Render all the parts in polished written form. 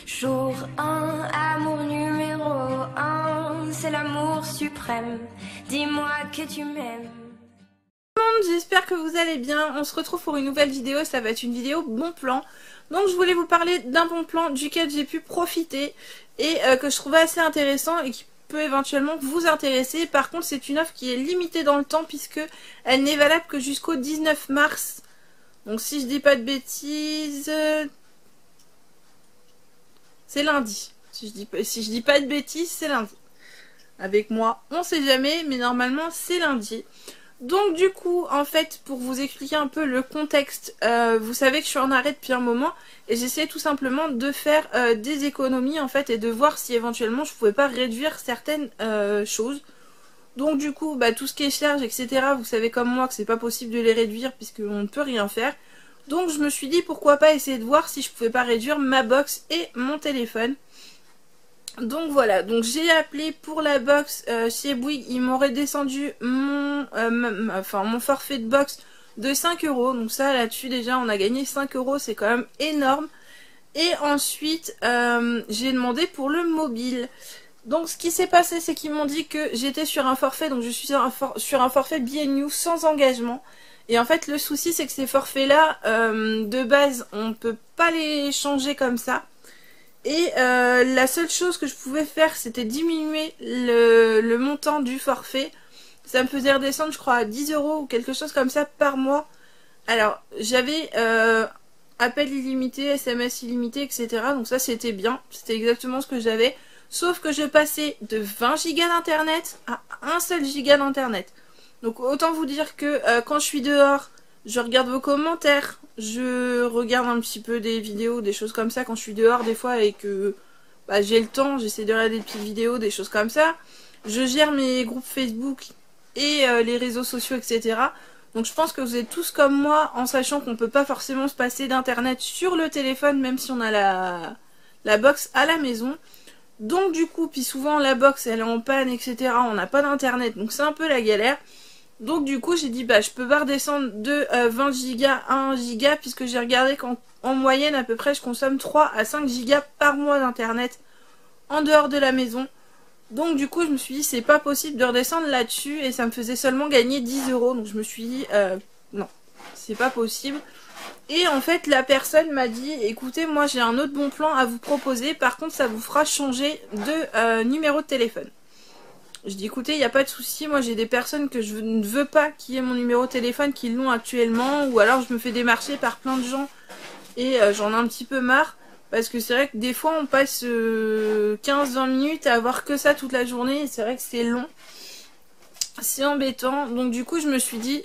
Jour 1, amour numéro 1, c'est l'amour suprême. Dis-moi que tu m'aimes. J'espère que vous allez bien. On se retrouve pour une nouvelle vidéo. Ça va être une vidéo bon plan. Donc je voulais vous parler d'un bon plan duquel j'ai pu profiter et que je trouvais assez intéressant et qui peut éventuellement vous intéresser. Par contre, c'est une offre qui est limitée dans le temps puisque elle n'est valable que jusqu'au 19 mars. Donc si je dis pas de bêtises, c'est lundi. Si je dis pas de bêtises, c'est lundi. Avec moi, on sait jamais, mais normalement c'est lundi. Donc du coup, en fait, pour vous expliquer un peu le contexte, vous savez que je suis en arrêt depuis un moment et j'essaie tout simplement de faire des économies en fait et de voir si éventuellement je pouvais pas réduire certaines choses. Donc du coup, tout ce qui est charges, etc., vous savez comme moi que c'est pas possible de les réduire puisqu'on ne peut rien faire. Donc je me suis dit pourquoi pas essayer de voir si je pouvais pas réduire ma box et mon téléphone. Donc voilà, donc j'ai appelé pour la box chez Bouygues, ils m'ont redescendu mon forfait de box de 5 €. Donc ça là-dessus déjà on a gagné 5 €, c'est quand même énorme. Et ensuite j'ai demandé pour le mobile. Donc ce qui s'est passé c'est qu'ils m'ont dit que j'étais sur un forfait, donc je suis sur un forfait BNU sans engagement. Et en fait le souci c'est que ces forfaits là de base on peut pas les changer comme ça. Et la seule chose que je pouvais faire c'était diminuer le montant du forfait. Ça me faisait redescendre je crois à 10 € ou quelque chose comme ça par mois. Alors j'avais appel illimité, SMS illimité, etc. Donc ça c'était bien, c'était exactement ce que j'avais. Sauf que je passais de 20 gigas d'internet à un seul giga d'internet. Donc autant vous dire que quand je suis dehors, je regarde vos commentaires, je regarde un petit peu des vidéos, des choses comme ça quand je suis dehors des fois et que j'ai le temps, j'essaie de regarder des petites vidéos, des choses comme ça. Je gère mes groupes Facebook et les réseaux sociaux, etc. Donc je pense que vous êtes tous comme moi en sachant qu'on peut pas forcément se passer d'internet sur le téléphone même si on a la box à la maison. Donc du coup, puis souvent la box elle est en panne, etc. On n'a pas d'internet, donc c'est un peu la galère. Donc du coup j'ai dit je peux pas redescendre de 20 gigas à 1 giga puisque j'ai regardé qu'en moyenne à peu près je consomme 3 à 5 gigas par mois d'internet en dehors de la maison. Donc du coup je me suis dit c'est pas possible de redescendre là-dessus et ça me faisait seulement gagner 10 €. Donc je me suis dit non, c'est pas possible. Et en fait la personne m'a dit écoutez moi j'ai un autre bon plan à vous proposer, par contre ça vous fera changer de numéro de téléphone. Je dis écoutez, il n'y a pas de souci, moi j'ai des personnes que je ne veux pas qui aient mon numéro de téléphone qui l'ont actuellement, ou alors je me fais démarcher par plein de gens et j'en ai un petit peu marre, parce que c'est vrai que des fois on passe 15-20 minutes à avoir que ça toute la journée et c'est vrai que c'est long, c'est embêtant. Donc du coup je me suis dit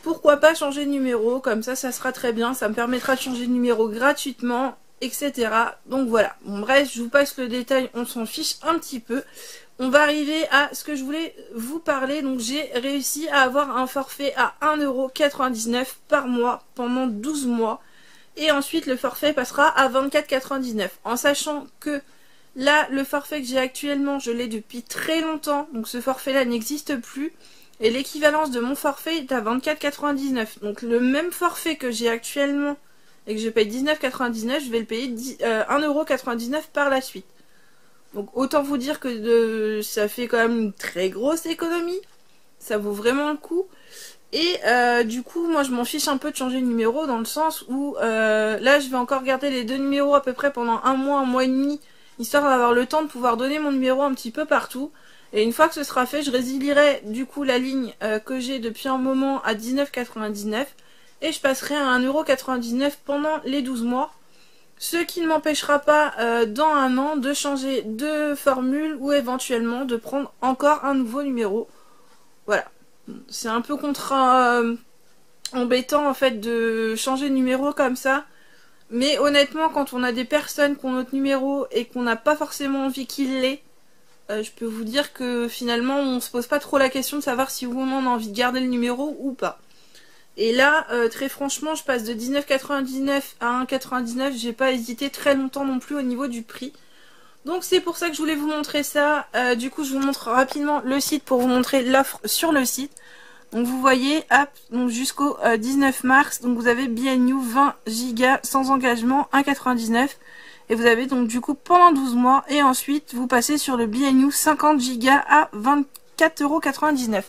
pourquoi pas changer de numéro, comme ça ça sera très bien, ça me permettra de changer de numéro gratuitement, etc. Donc voilà, bon bref, je vous passe le détail, on s'en fiche un petit peu. On va arriver à ce que je voulais vous parler. Donc j'ai réussi à avoir un forfait à 1,99 € par mois pendant 12 mois. Et ensuite le forfait passera à 24,99 €. En sachant que là le forfait que j'ai actuellement je l'ai depuis très longtemps. Donc ce forfait là n'existe plus. Et l'équivalence de mon forfait est à 24,99 €. Donc le même forfait que j'ai actuellement et que je paye 19,99 €, je vais le payer 1,99 € par la suite. Donc autant vous dire que ça fait quand même une très grosse économie. Ça vaut vraiment le coup. Et du coup moi je m'en fiche un peu de changer de numéro dans le sens où là je vais encore garder les deux numéros à peu près pendant un mois et demi. Histoire d'avoir le temps de pouvoir donner mon numéro un petit peu partout. Et une fois que ce sera fait je résilierai du coup la ligne que j'ai depuis un moment à 19,99 € et je passerai à 1,99 € pendant les 12 mois. Ce qui ne m'empêchera pas dans un an de changer de formule ou éventuellement de prendre encore un nouveau numéro. Voilà. C'est un peu embêtant en fait de changer de numéro comme ça. Mais honnêtement quand on a des personnes qui ont notre numéro et qu'on n'a pas forcément envie qu'il l'ait, je peux vous dire que finalement on se pose pas trop la question de savoir si oui ou non on a envie de garder le numéro ou pas. Et là, très franchement, je passe de 19,99 € à 1,99 €. J'ai pas hésité très longtemps non plus au niveau du prix. Donc c'est pour ça que je voulais vous montrer ça. Du coup, je vous montre rapidement le site pour vous montrer l'offre sur le site. Donc vous voyez, donc jusqu'au 19 mars, donc vous avez BNU 20 Go sans engagement, 1,99 €. Et vous avez donc du coup pendant 12 mois. Et ensuite, vous passez sur le BNU 50 Go à 24,99 €.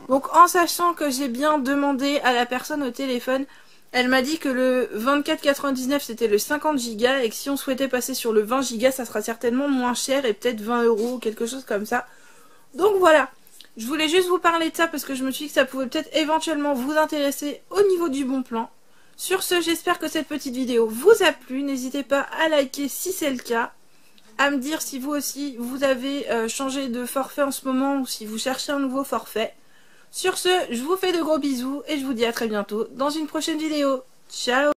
Donc en sachant que j'ai bien demandé à la personne au téléphone, elle m'a dit que le 24,99 c'était le 50 Go et que si on souhaitait passer sur le 20 Go, ça sera certainement moins cher et peut-être 20 € ou quelque chose comme ça. Donc voilà, je voulais juste vous parler de ça parce que je me suis dit que ça pouvait peut-être éventuellement vous intéresser au niveau du bon plan. Sur ce, j'espère que cette petite vidéo vous a plu. N'hésitez pas à liker si c'est le cas, à me dire si vous aussi vous avez changé de forfait en ce moment ou si vous cherchez un nouveau forfait. Sur ce, je vous fais de gros bisous et je vous dis à très bientôt dans une prochaine vidéo. Ciao!